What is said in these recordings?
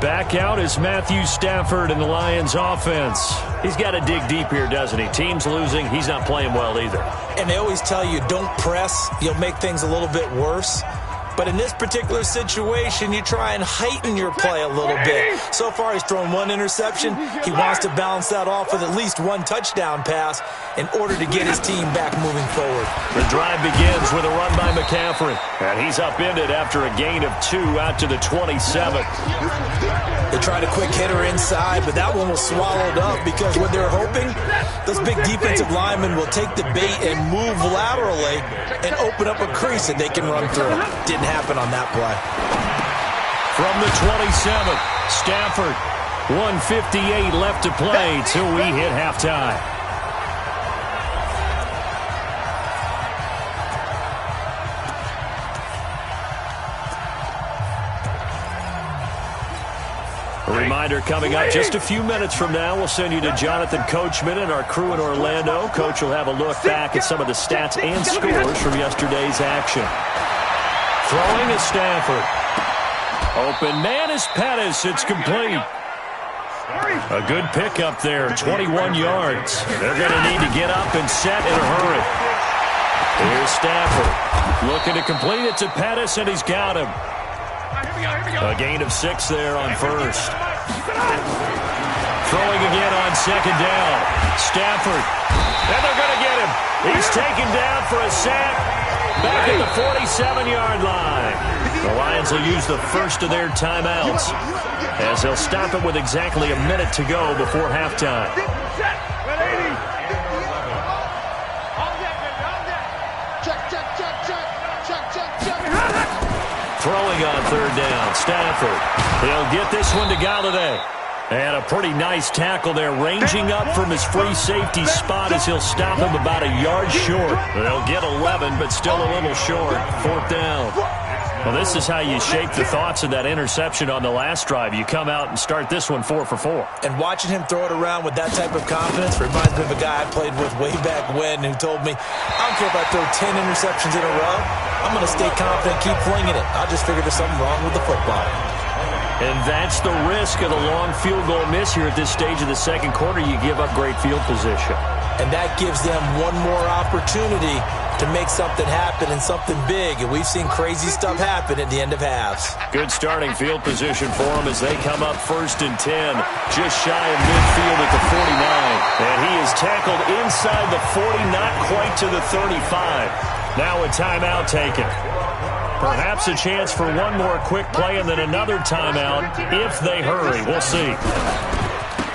Back out is Matthew Stafford in the Lions offense. He's got to dig deep here, doesn't he? Team's losing. He's not playing well either. And they always tell you, don't press. You'll make things a little bit worse. But in this particular situation, you try and heighten your play a little bit. So far, he's thrown one interception. He wants to balance that off with at least one touchdown pass in order to get his team back moving forward. The drive begins with a run by McCaffrey. And he's upended after a gain of 2 out to the 27. They tried a quick hitter inside, but that one was swallowed up because what they're hoping, those big defensive linemen will take the bait and move laterally and open up a crease that they can run through. Didn't happen on that play. From the 27, Stafford, 1:58 left to play till we hit halftime. A reminder coming up just a few minutes from now, we'll send you to Jonathan Coachman and our crew in Orlando. Coach will have a look back at some of the stats and scores from yesterday's action. Throwing is Stafford. Open man is Pettis. It's complete. A good pickup there, 21 yards. They're going to need to get up and set in a hurry. Here's Stafford. Looking to complete it to Pettis, and he's got him. A gain of 6 there on first. Throwing again on second down. Stafford. And they're going to get him. He's taken down for a sack. Back at the 47-yard line. The Lions will use the first of their timeouts as they'll stop it with exactly a minute to go before halftime. Throwing on third down, Stafford. He'll get this one to Galladay. And a pretty nice tackle there, ranging up from his free safety spot as he'll stop him about a yard short. They'll get 11, but still a little short. 4th down. Well, this is how you shape the thoughts of that interception on the last drive. You come out and start this one 4 for 4. And watching him throw it around with that type of confidence reminds me of a guy I played with way back when who told me, I don't care if I throw 10 interceptions in a row. I'm going to stay confident, keep flinging it. I'll just figure there's something wrong with the football. And that's the risk of the long field goal miss here at this stage of the second quarter. You give up great field position. And that gives them one more opportunity to make something happen and something big. And we've seen crazy stuff happen at the end of halves. Good starting field position for them as they come up 1st and 10. Just shy of midfield at the 49. And he is tackled inside the 40, not quite to the 35. Now a timeout taken. Perhaps a chance for one more quick play and then another timeout if they hurry. We'll see.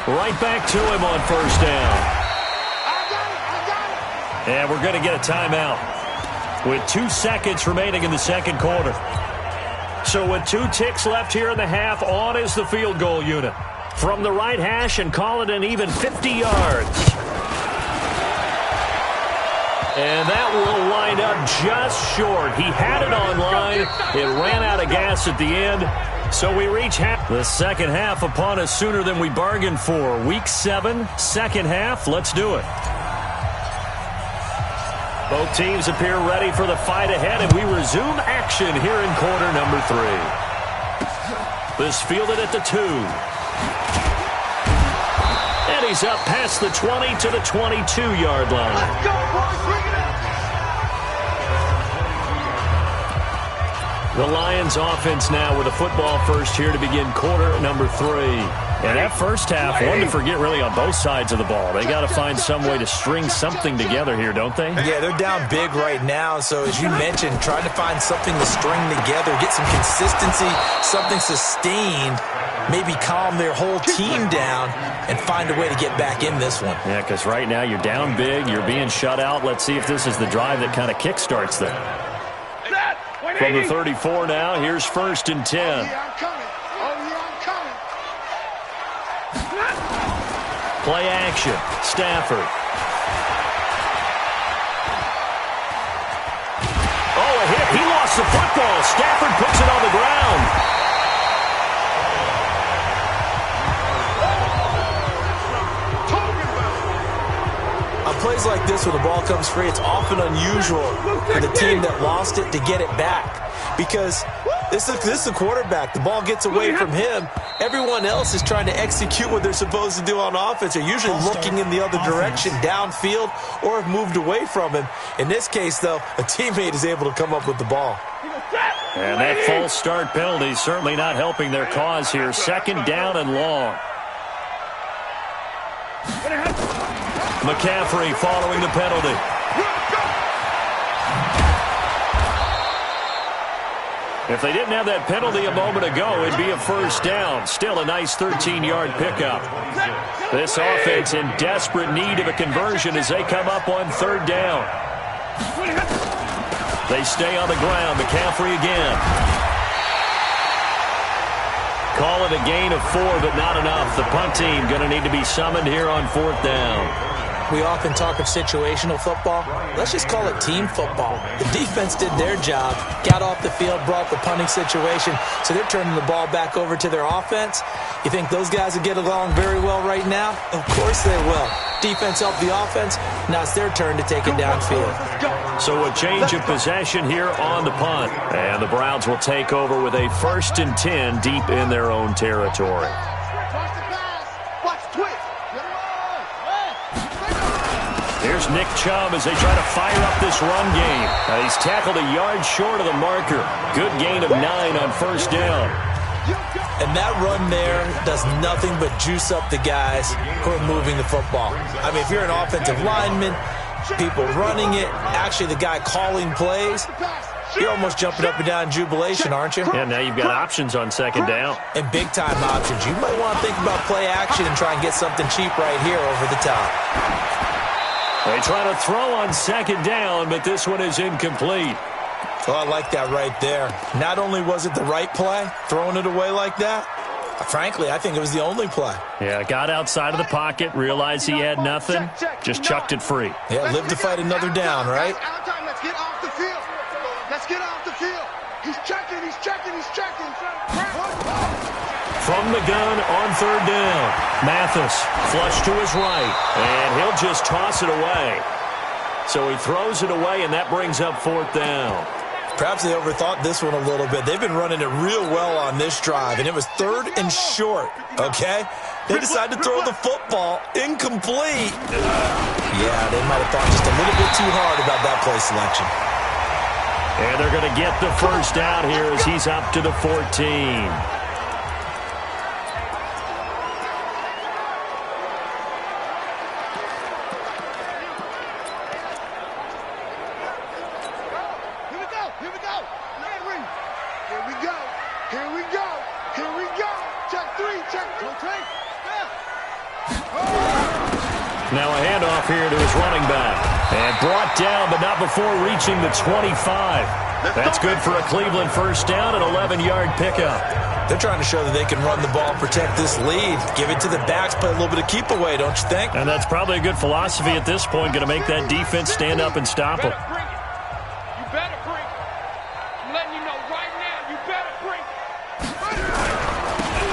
Right back to him on 1st down. And we're going to get a timeout with 2 seconds remaining in the second quarter. So with 2 ticks left here in the half, on is the field goal unit. From the right hash and call it an even 50 yards. And that will wind up just short. He had it on line. It ran out of gas at the end. So we reach the second half upon us sooner than we bargained for. Week 7, second half. Let's do it. Both teams appear ready for the fight ahead, and we resume action here in quarter number 3. This fielded at the 2. And he's up past the 20 to the 22-yard line. Let's go, boys. Bring it up. The Lions offense now with a football first here to begin quarter number 3. And that first half, one to forget really on both sides of the ball. They got to find some way to string something together here, don't they? Yeah, they're down big right now. So as you mentioned, trying to find something to string together, get some consistency, something sustained, maybe calm their whole team down and find a way to get back in this one. Yeah, because right now you're down big, you're being shut out. Let's see if this is the drive that kind of kickstarts them. From the 34 now, here's 1st and 10. Play action. Stafford. Oh, a hit. He lost the football. Stafford puts it on the ground. On plays like this where the ball comes free, it's often unusual for the team that lost it to get it back. Because This is the quarterback. The ball gets away from him. Everyone else is trying to execute what they're supposed to do on offense. They're usually looking in the other direction, downfield, or have moved away from him. In this case, though, a teammate is able to come up with the ball. And that false start penalty is certainly not helping their cause here. 2nd down and long. McCaffrey following the penalty. If they didn't have that penalty a moment ago, it'd be a 1st down. Still a nice 13-yard pickup. This offense in desperate need of a conversion as they come up on 3rd down. They stay on the ground. McCaffrey again. Call it a gain of 4, but not enough. The punt team going to need to be summoned here on 4th down. We often talk of situational football. Let's just call it team football. The defense did their job, got off the field, brought the punting situation, so they're turning the ball back over to their offense. You think those guys will get along very well right now? Of course they will. Defense helped the offense. Now it's their turn to take it downfield. So a change of possession here on the punt. And the Browns will take over with a 1st and 10 deep in their own territory. Here's Nick Chubb as they try to fire up this run game. He's tackled a yard short of the marker. Good gain of 9 on 1st down. And that run there does nothing but juice up the guys who are moving the football. I mean, if you're an offensive lineman, people running it, actually the guy calling plays, you're almost jumping up and down in jubilation, aren't you? Yeah, now you've got options on 2nd down. And big-time options. You might want to think about play action and try and get something cheap right here over the top. They try to throw on 2nd down, but this one is incomplete. Oh, I like that right there. Not only was it the right play, throwing it away like that, frankly, I think it was the only play. Yeah, got outside of the pocket, realized he had nothing, just chucked it free. Yeah, live to fight another down, right? Let's get off the field. Let's get off the field. He's checking. From the gun on 3rd down. Mathis, flush to his right, and he'll just toss it away. So he throws it away, and that brings up 4th down. Perhaps they overthought this one a little bit. They've been running it real well on this drive, and it was 3rd and short, okay? They decided to throw the football incomplete. Yeah, they might have thought just a little bit too hard about that play selection. And they're going to get the 1st down here as he's up to the 14. Now a handoff here to his running back. And brought down, but not before reaching the 25. That's good for a Cleveland 1st down and 11-yard pickup. They're trying to show that they can run the ball, protect this lead, give it to the backs, play a little bit of keep away, don't you think? And that's probably a good philosophy at this point, going to make that defense stand up and stop them. You better bring it. I'm letting you know right now, you better bring it.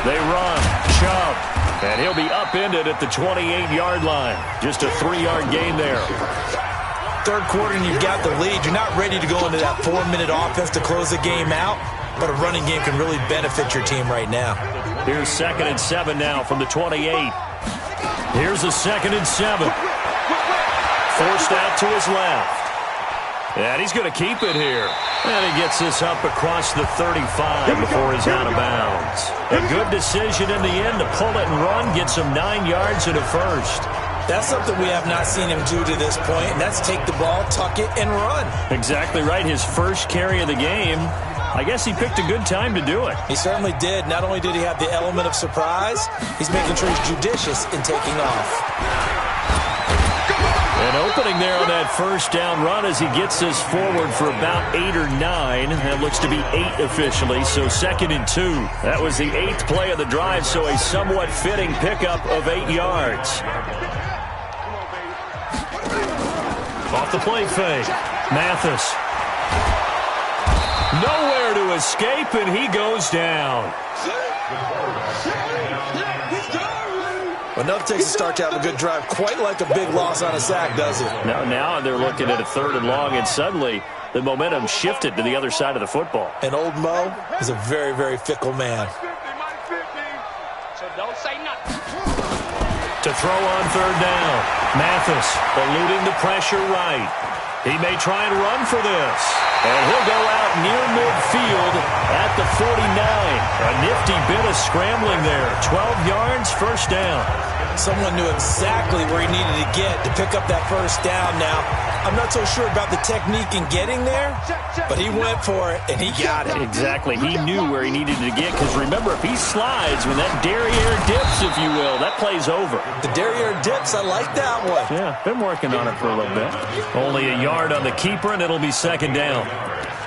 They run. Chubb. And he'll be upended at the 28-yard line. Just a 3-yard gain there. 3rd quarter and you've got the lead. You're not ready to go into that 4-minute offense to close the game out, but a running game can really benefit your team right now. Here's 2nd and 7 now from the 28. Here's a 2nd and 7. Forced out to his left. And he's going to keep it here. And he gets this up across the 35 before he's out of bounds. A good decision in the end to pull it and run, gets him 9 yards and a 1st. That's something we have not seen him do to this point, and that's take the ball, tuck it, and run. Exactly right. His first carry of the game. I guess he picked a good time to do it. He certainly did. Not only did he have the element of surprise, he's making sure he's judicious in taking off. An opening there on that 1st down run as he gets this forward for about 8 or 9. That looks to be 8 officially, so 2nd and 2. That was the 8th play of the drive, so a somewhat fitting pickup of 8 yards. Off the play fake. Mathis. Nowhere to escape, and he goes down. Enough takes a start to have a good drive. Quite like a big loss on a sack, does it? Now they're looking at a 3rd and long, and suddenly the momentum shifted to the other side of the football. And old Mo is a very, very fickle man. So don't say nothing. To throw on third down. Mathis eluding the pressure right. He may try and run for this. And he'll go out near midfield at the 49. A nifty bit of scrambling there. 12 yards, first down. Someone knew exactly where he needed to get to pick up that first down. Now, I'm not so sure about the technique in getting there, but he went for it, and he got it. Exactly. He knew where he needed to get, because remember, if he slides when that derriere dips, if you will, that play's over. The derriere dips, I like that one. Yeah, been working on it for a little bit. Only a yard on the keeper, and it'll be second down.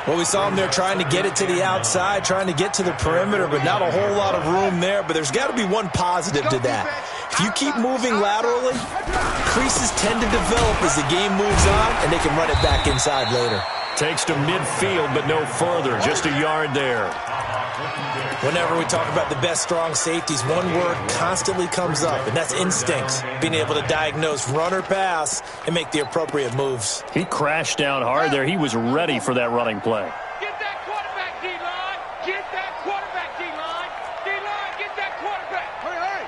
Well, we saw him there trying to get it to the outside, trying to get to the perimeter, but not a whole lot of room there. But there's got to be one positive to that. If you keep moving laterally, creases tend to develop as the game moves on, and they can run it back inside later. Takes to midfield, but no further. Just a yard there. Whenever we talk about the best strong safeties, one word constantly comes up, and that's instincts. Being able to diagnose run or pass and make the appropriate moves. He crashed down hard there. He was ready for that running play. Get that quarterback, D-line. Get that quarterback, D-line. D-line, get that quarterback. Hurry.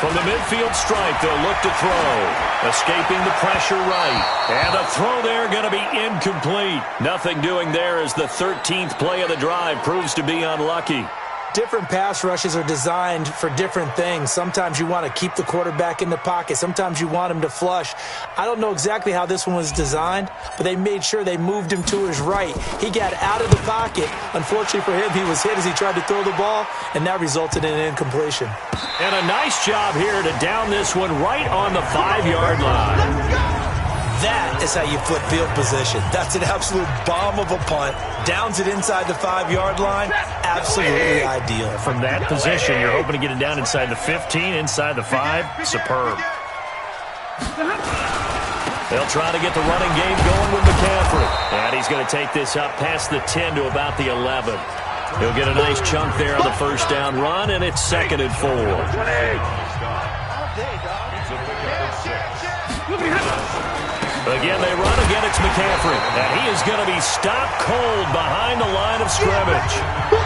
From the midfield stripe, they'll look to throw. Escaping the pressure right. And a throw there going to be incomplete. Nothing doing there as the 13th play of the drive proves to be unlucky. Different pass rushes are designed for different things. Sometimes you want to keep the quarterback in the pocket. Sometimes you want him to flush. I don't know exactly how this one was designed, but they made sure they moved him to his right. He got out of the pocket. Unfortunately for him, he was hit as he tried to throw the ball, and that resulted in an incompletion. And a nice job here to down this one right on the 5-yard line. That is how you flip field position. That's an absolute bomb of a punt. Downs it inside the 5-yard line. Absolutely ideal. From that position, you're hoping to get it down inside the 15, inside the 5. Superb. They'll try to get the running game going with McCaffrey. And he's going to take this up past the 10 to about the 11. He'll get a nice chunk there on the first down run, and it's 2nd and 4. Again, they run. Again, it's McCaffrey. And he is going to be stopped cold behind the line of scrimmage.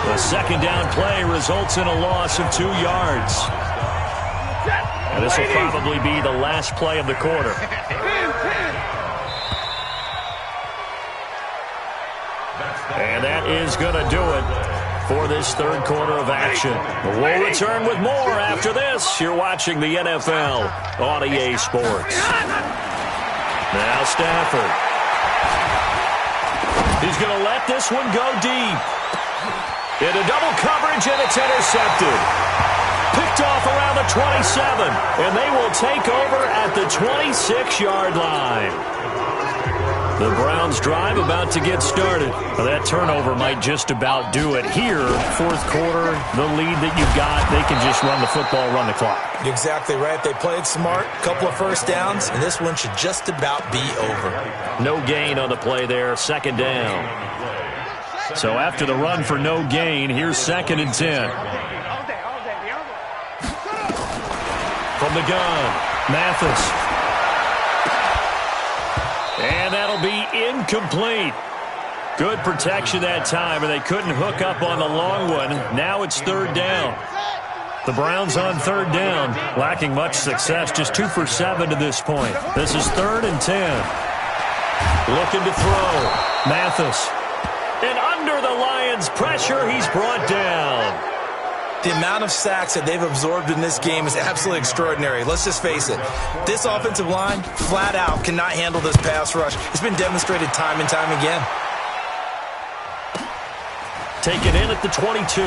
The second down play results in a loss of 2 yards. And this will probably be the last play of the quarter. And that is going to do it for this third quarter of action. We'll return with more after this. You're watching the NFL on EA Sports. Now Stafford. He's going to let this one go deep. Into double coverage, and it's intercepted. Picked off around the 27, and they will take over at the 26-yard line. The Browns drive about to get started. Well, that turnover might just about do it here. Fourth quarter, the lead that you've got, they can just run the football, run the clock. Exactly right. They played smart, couple of first downs, and this one should just about be over. No gain on the play there, second down. So after the run for no gain, here's 2nd and 10. From the gun, Mathis. And that'll be incomplete. Good protection that time, and they couldn't hook up on the long one. Now it's third down. The Browns on third down, lacking much success, just 2 for 7 to this point. This is 3rd and 10. Looking to throw. Mathis. And under the Lions' pressure, he's brought down. The amount of sacks that they've absorbed in this game is absolutely extraordinary. Let's just face it. This offensive line, flat out, cannot handle this pass rush. It's been demonstrated time and time again. Taken in at the 22.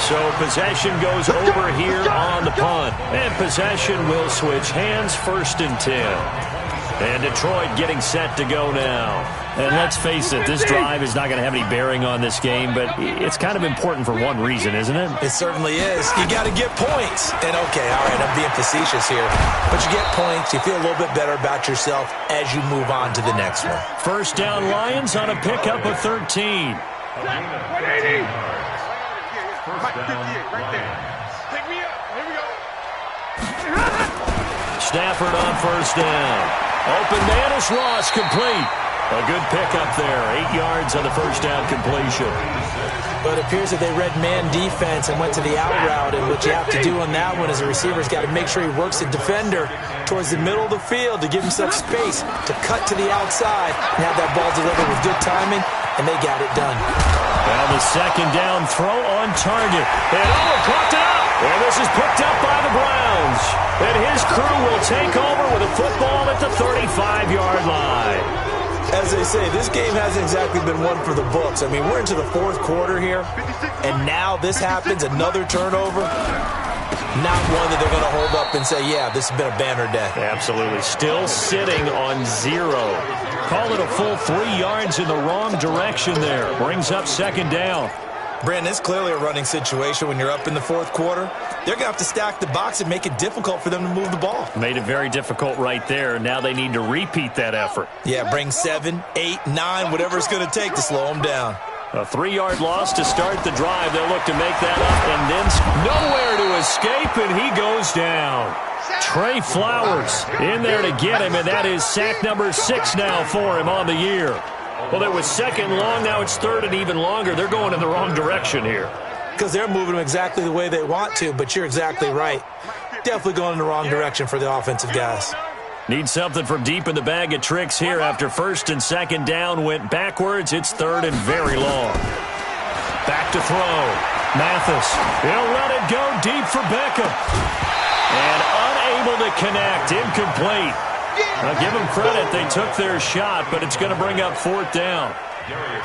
So possession goes over here on the punt. And possession will switch hands, 1st and 10. And Detroit getting set to go now. And let's face it, this drive is not going to have any bearing on this game, but it's kind of important for one reason, isn't it? It certainly is. You got to get points. And okay, all right, I'm being facetious here. But you get points, you feel a little bit better about yourself as you move on to the next one. First down Lions on a pickup of 13. 180. Right there. Pick me up. Here we go. Stafford on first down. Open man is Ross, complete. A good pickup there. 8 yards on the first down completion. But it appears that they read man defense and went to the out route, and what you have to do on that one is the receiver's got to make sure he works the defender towards the middle of the field to give himself space to cut to the outside and have that ball delivered with good timing, and they got it done. Well, the second down throw on target. And clocked it up. And this is picked up by the Browns. And his crew will take over with a football at the 35-yard line. As they say, this game hasn't exactly been one for the books. I mean, we're into the fourth quarter here, and now this happens, another turnover. Not one that they're going to hold up and say, yeah, this has been a banner day. Absolutely. Still sitting on 0. Call it a full 3 yards in the wrong direction there. Brings up second down. Brandon, it's clearly a running situation when you're up in the fourth quarter. They're going to have to stack the box and make it difficult for them to move the ball. Made it very difficult right there. Now they need to repeat that effort. Yeah, bring 7, 8, 9, whatever it's going to take to slow them down. A 3-yard loss to start the drive. They'll look to make that up, and then nowhere to escape, and he goes down. Trey Flowers in there to get him, and that is sack number 6 now for him on the year. Well, it was second long. Now it's third and even longer. They're going in the wrong direction here. Because they're moving them exactly the way they want to, but you're exactly right. Definitely going in the wrong direction for the offensive guys. Need something from deep in the bag of tricks here. After first and second down went backwards, it's third and very long. Back to throw. Mathis. He'll let it go deep for Beckham. And unable to connect. Incomplete. Now, give them credit. They took their shot, but it's going to bring up fourth down.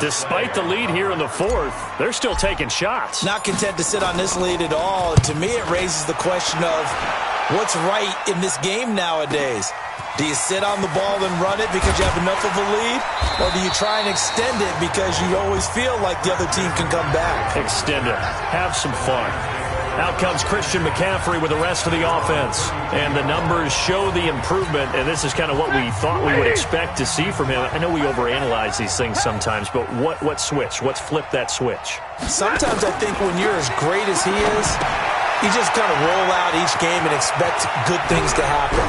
Despite the lead here in the fourth, they're still taking shots. Not content to sit on this lead at all. To me, it raises the question of what's right in this game nowadays. Do you sit on the ball and run it because you have enough of a lead? Or do you try and extend it because you always feel like the other team can come back? Extend it. Have some fun. Out comes Christian McCaffrey with the rest of the offense. And the numbers show the improvement, and this is kind of what we thought we would expect to see from him. I know we overanalyze these things sometimes, but what switch? What's flipped that switch? Sometimes I think when you're as great as he is, you just kind of roll out each game and expect good things to happen.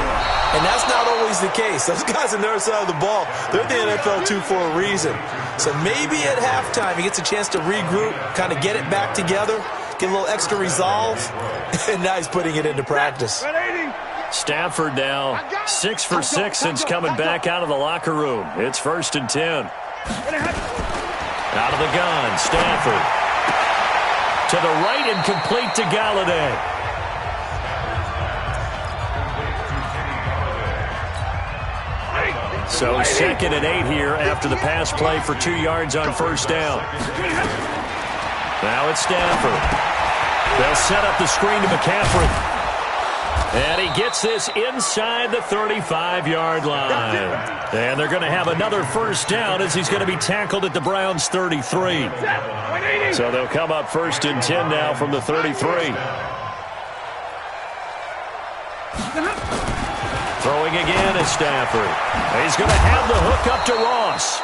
And that's not always the case. Those guys on the other side of the ball, they're the NFL 2 for a reason. So maybe at halftime he gets a chance to regroup, kind of get it back together, get a little extra resolve, and now he's putting it into practice. Stafford now 6 for 6 since coming back out of the locker room. It's 1st and 10. Out of the gun, Stafford. To the right and complete to Galladay. So 2nd and 8 here after the pass play for 2 yards on first down. Now it's Stafford. They'll set up the screen to McCaffrey. And he gets this inside the 35-yard line. And they're going to have another first down as he's going to be tackled at the Browns' 33. So they'll come up 1st and 10 now from the 33. Throwing again is Stafford. He's going to have the hook up to Ross.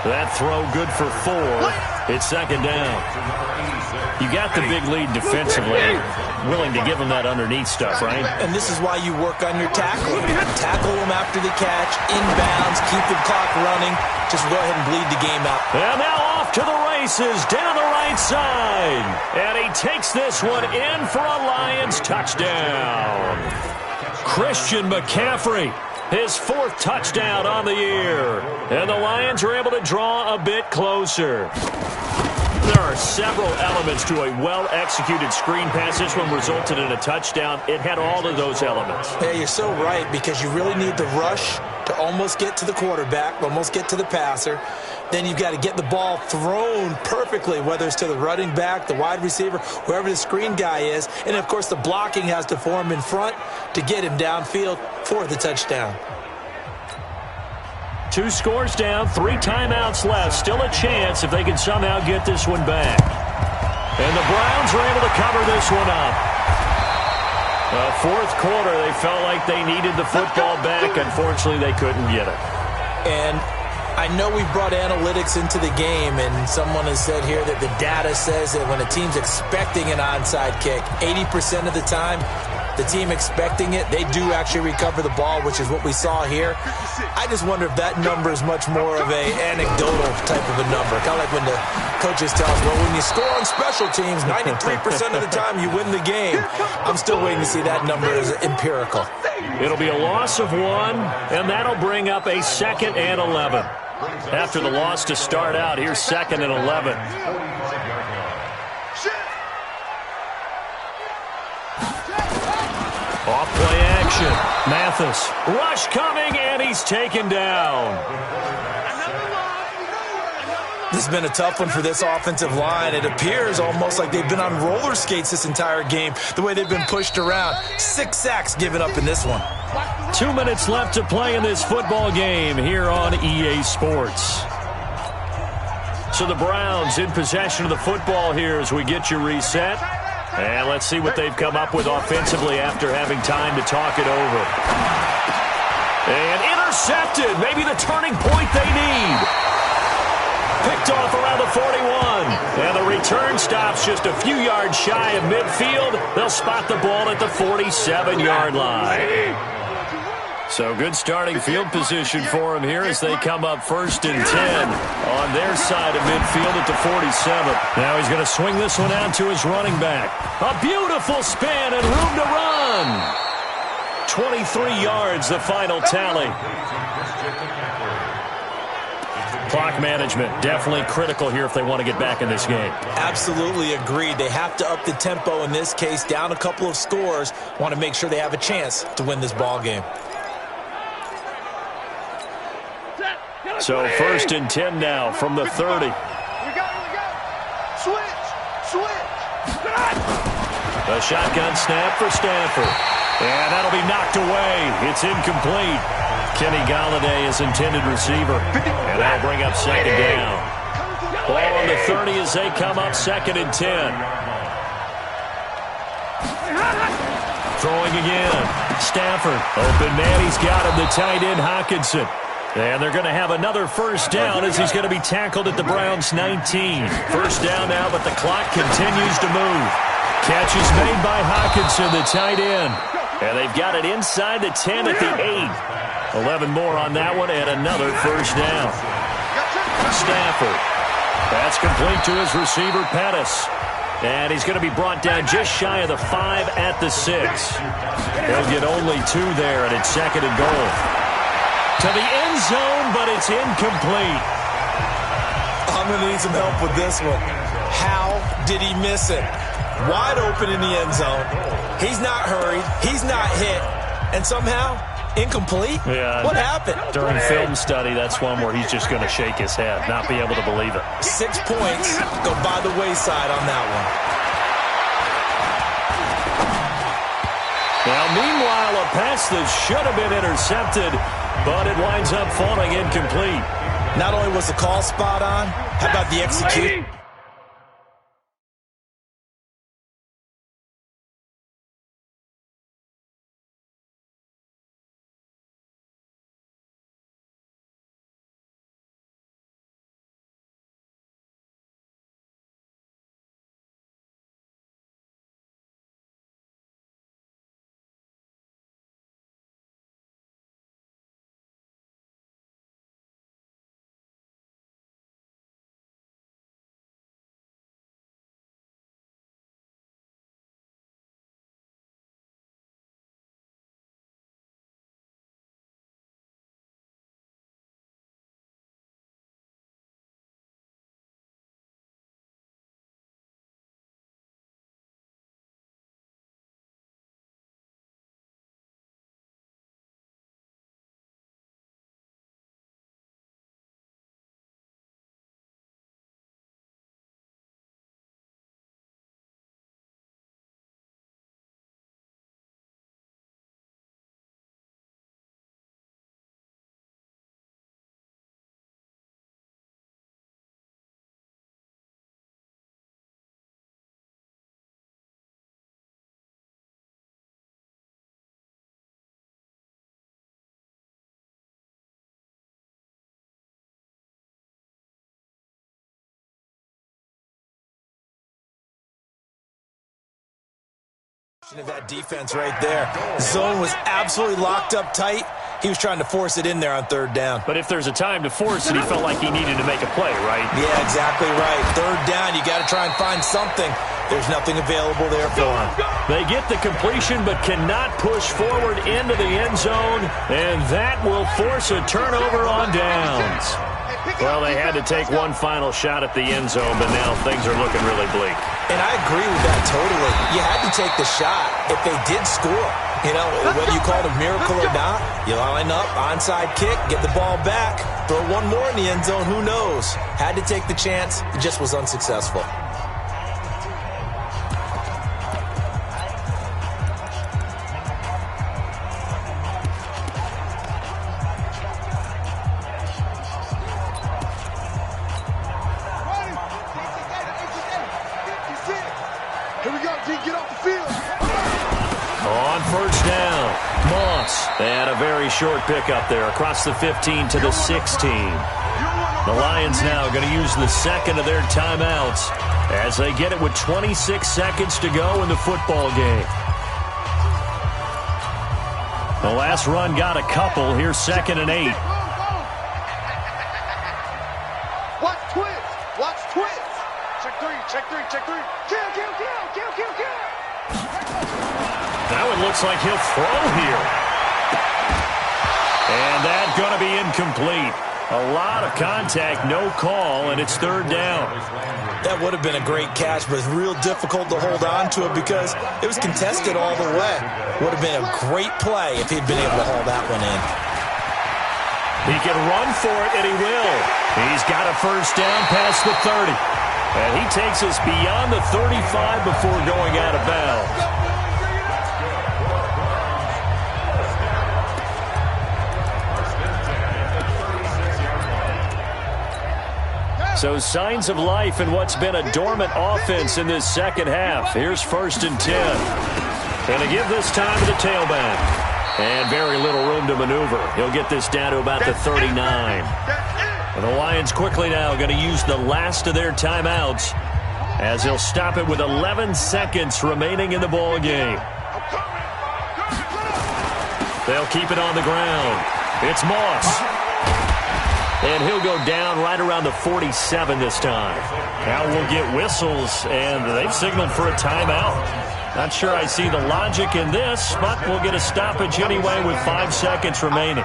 That throw good for 4. It's second down. You got the big lead defensively. Willing to give them that underneath stuff, right? And this is why you work on your tackling. Tackle them after the catch, inbounds, keep the clock running. Just go ahead and bleed the game out. And now off to the races, down the right side. And he takes this one in for a Lions touchdown. Christian McCaffrey, his 4th touchdown on the year. And the Lions are able to draw a bit closer. There are several elements to a well-executed screen pass. This one resulted in a touchdown. It had all of those elements. Yeah, you're so right, because you really need the rush to almost get to the quarterback, almost get to the passer. Then you've got to get the ball thrown perfectly, whether it's to the running back, the wide receiver, whoever the screen guy is. And, of course, the blocking has to form in front to get him downfield for the touchdown. 2 scores down, 3 timeouts left. Still a chance if they can somehow get this one back. And the Browns are able to cover this one up. Fourth quarter, they felt like they needed the football back. Unfortunately, they couldn't get it. And I know we've brought analytics into the game, and someone has said here that the data says that when a team's expecting an onside kick, 80% of the time, the team expecting it, they do actually recover the ball, which is what we saw here. I just wonder if that number is much more of a anecdotal type of a number. Kind of like when the coaches tell us, well, when you score on special teams, 93% of the time you win the game. I'm still waiting to see that number as empirical. It'll be a loss of 1, and that'll bring up a 2nd and 11. After the loss to start out, here's 2nd and 11. Off-play action. Mathis. Rush coming, and he's taken down. This has been a tough one for this offensive line. It appears almost like they've been on roller skates this entire game, the way they've been pushed around. 6 sacks given up in this one. 2 minutes left to play in this football game here on EA Sports. So the Browns in possession of the football here as we get you reset. And let's see what they've come up with offensively after having time to talk it over. And intercepted. Maybe the turning point they need. Picked off around the 41. And the return stops just a few yards shy of midfield. They'll spot the ball at the 47-yard line. So good starting field position for him here as they come up 1st and 10 on their side of midfield at the 47. Now he's going to swing this one out to his running back. A beautiful spin and room to run. 23 yards, the final tally. Clock management, definitely critical here if they want to get back in this game. Absolutely agreed. They have to up the tempo in this case, down a couple of scores. Want to make sure they have a chance to win this ball game. So 1st and 10 now from the 30. We go. Switch. A shotgun snap for Stanford. And that'll be knocked away. It's incomplete. Kenny Galladay is intended receiver. And that'll bring up 2nd down. Ball on the 30 as they come up 2nd and 10. Throwing again. Stafford. Open man. He's got him. The tight end, Hockenson. And they're going to have another 1st down as he's going to be tackled at the Browns' 19. 1st down now, but the clock continues to move. Catch is made by Hockenson, the tight end. And they've got it inside the 10 at the 8. 11 more on that one, and another 1st down. Stafford. That's complete to his receiver, Pettis. And he's going to be brought down just shy of the 5 at the 6. They'll get only 2 there, and it's 2nd and goal. To the end zone, but it's incomplete. I'm going to need some help with this one. How did he miss it? Wide open in the end zone. He's not hurried. He's not hit. And somehow, incomplete? Yeah. What happened? During film study, that's one where he's just going to shake his head, not be able to believe it. 6 points go by the wayside on that one. Now, meanwhile, a pass that should have been intercepted, but it winds up falling incomplete. Not only was the call spot on, how about the execution? Of that defense right there. Zone was absolutely locked up tight. He was trying to force it in there on third down. But if there's a time to force it, he felt like he needed to make a play, right? Yeah, exactly right. Third down, you got to try and find something. There's nothing available there for him. They get the completion but cannot push forward into the end zone, and that will force a turnover on downs. Well, they had to take one final shot at the end zone, but now things are looking really bleak. And I agree with that totally. You had to take the shot if they did score. You know, whether you call it a miracle or not, you line up, onside kick, get the ball back, throw one more in the end zone, who knows? Had to take the chance, it just was unsuccessful. Here we go, G, get off the field. On first down, Moss. They had a very short pickup there across the 15 to the 16. The Lions now going to use the second of their timeouts as they get it with 26 seconds to go in the football game. The last run got a couple. Here's 2nd and 8. Watch twist. Watch twist. Check three, check three, check three. Kill, kill, kill, kill, kill, kill. Now it looks like he'll throw here. And that's going to be incomplete. A lot of contact, no call, and it's third down. That would have been a great catch, but it's real difficult to hold on to it because it was contested all the way. Would have been a great play if he'd been able to haul that one in. He can run for it, and he will. He's got a first down past the 30. And he takes us beyond the 35 before going out of bounds. So signs of life in what's been a dormant offense in this second half. Here's 1st and 10. And they give this time to the tailback. And very little room to maneuver. He'll get this down to about the 39. And the Lions quickly now going to use the last of their timeouts as they'll stop it with 11 seconds remaining in the ball game. They'll keep it on the ground. It's Moss. And he'll go down right around the 47 this time. Now we'll get whistles, and they've signaled for a timeout. Not sure I see the logic in this, but we'll get a stoppage anyway with 5 seconds remaining.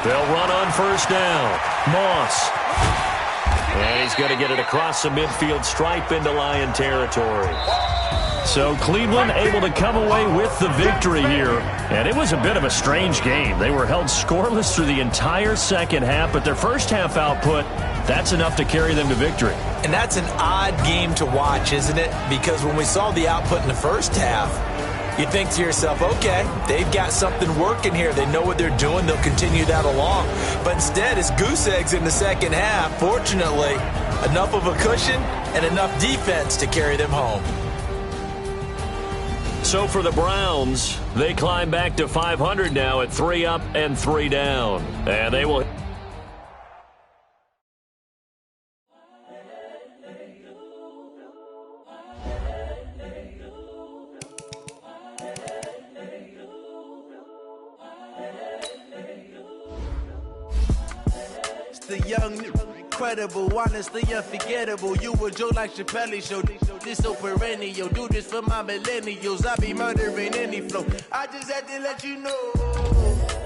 They'll run on first down. Moss. And he's going to get it across the midfield stripe into Lion territory. So Cleveland able to come away with the victory here. And it was a bit of a strange game. They were held scoreless through the entire second half, but their first half output, that's enough to carry them to victory. And that's an odd game to watch, isn't it? Because when we saw the output in the first half, you think to yourself, okay, they've got something working here. They know what they're doing. They'll continue that along. But instead, it's goose eggs in the second half. Fortunately, enough of a cushion and enough defense to carry them home. So for the Browns, they climb back to 500 now at 3 up and 3 down. And they will... The young, incredible, honestly unforgettable. You a joke like Chappelle Show. This so perennial. Do this for my millennials. I be murdering any flow. I just had to let you know.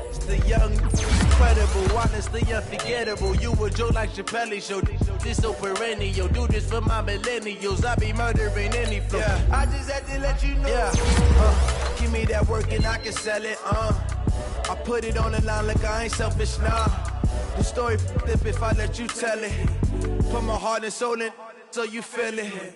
It's the young, incredible, honestly unforgettable. You a joke like Chappelle Show. This so perennial. Do this for my millennials. I be murdering any flow. Yeah. I just had to let you know. Yeah. Give me that work and I can sell it. I put it on the line like I ain't selfish now. The story flip if I let you tell it. Put my heart and soul in so you feel it.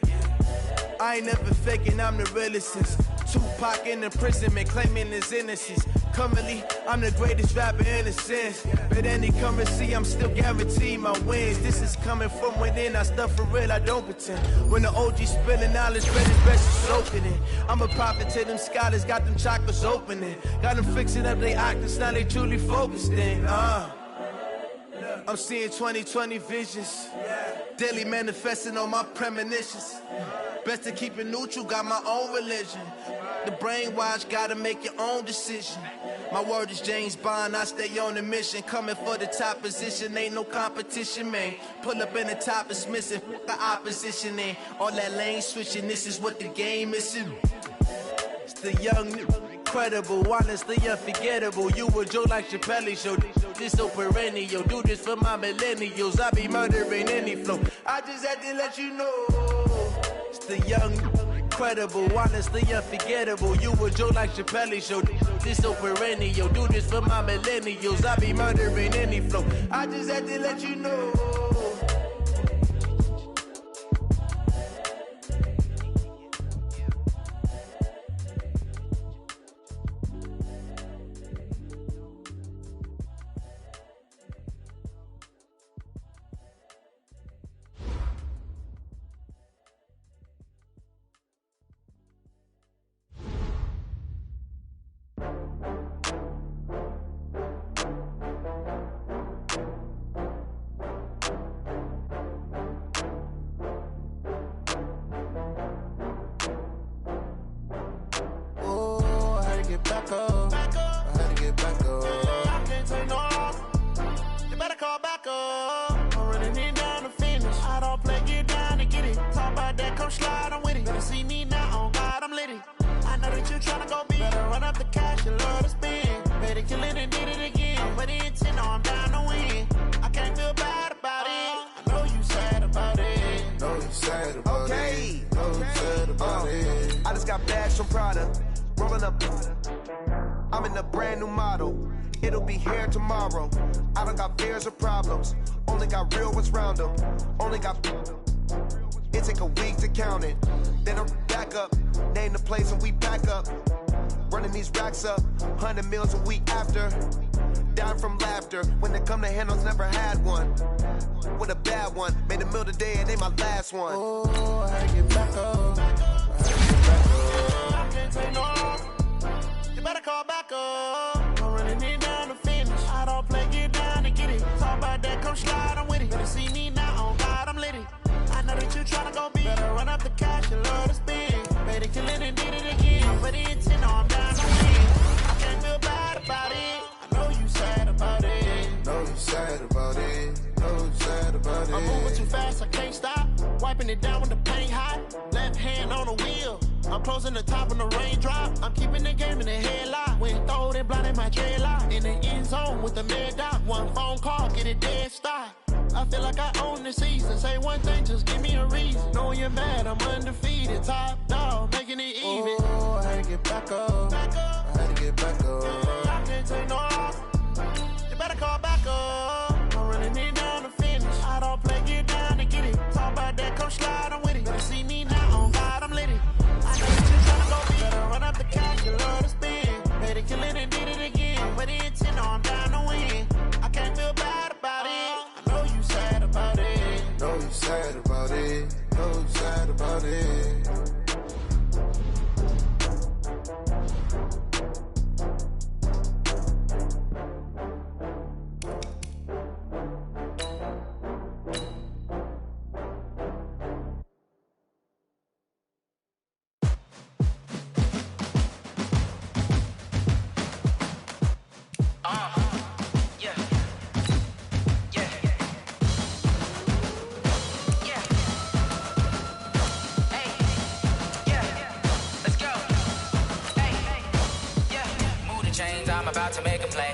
I ain't never faking, I'm the realest since Tupac in imprisonment, claiming his innocence. Currently, I'm the greatest rapper in a sense. But any currency, I'm still guaranteed my wins. This is coming from within, I stuff for real, I don't pretend. When the OG spilling knowledge, spread his best is soaking in. I'm a prophet to them scholars, got them chakras opening. Got them fixing up their octaves, now they truly focused in. I'm seeing 20/20 visions. Daily manifesting on my premonitions. Best to keep it neutral, got my own religion. The brainwash, gotta make your own decision. My word is James Bond, I stay on the mission. Coming for the top position, ain't no competition, man. Pull up in the top, it's missing, the opposition in. All that lane switching, this is what the game is. It's the young, incredible, honestly unforgettable. You a Joe like Chappelle show, this so perennial. Do this for my millennials, I be murdering any flow. I just had to let you know. It's the young, incredible, honestly unforgettable. You a Joe like Chappelle show, this so perennial. Do this for my millennials, I be murdering any flow. I just had to let you know. Back up. I had to get back up. I can't take no loss. You better call back up. I'm running it down to finish. I don't play, get down to get it. Talk about that, come slide, I'm with it. Better see me now, on God, I'm lit it. I know that you tryna go big. Better run up the cash, you love to spend. Better kill it and did it again. I'm with the intent, no, I'm down to win. I can't feel bad about it. I know you sad about it. Know you sad about it. Know you sad about it. I just got bags from Prada. Rolling up, I'm in a brand new model. It'll be here tomorrow. I don't got fears or problems. Only got real ones round them. Only got. It take a week to count it. Then I'm back up. Name the place and we back up. Running these racks up. 100 meals a week after. Down from laughter. When they come to handles, never had one. With a bad one. Made a meal today and ain't my last one. Oh, I had to get back up. I can't take no loss. You better call back up. I'm running it down to finish. I don't play, get down to get it. Talk about that, come slide, I'm with it. Better see me now, on God, I'm lit it. I know that you tryna go big. Better run up the cash, you love to spend. Better kill it and did it again. But the intent, no, I'm down to win. I can't feel bad about it. I know you sad about it. Know you sad about it. Know you sad about it. I'm moving too fast, I can't stop. Wiping it down when the paint hot. Left hand on the wheel. I'm closing the top when the raindrop. I'm keeping the game in the headlock. When throwed and blinded my dreadlock. In the end zone with the mad dot. One phone call, get it dead stop. I feel like I own the season. Say one thing, just give me a reason. Knowing you're mad, I'm undefeated. Top dog, making it even. Oh, I had to get back up. I had to get back up. I can't take no loss. You better call back up. I'm running it down to finish. I don't play, get down to get it. Talk about that, come slide, I'm with it. Better see me now, on God, I'm lit it. I know that you tryna go big. Better run up the cash, you love to spend. Better kill it and did it again. But the intent, no, I'm down to win. I can't feel bad about it. I know you sad about it. Know you sad about it. Know you sad about it. I'm about to make a play.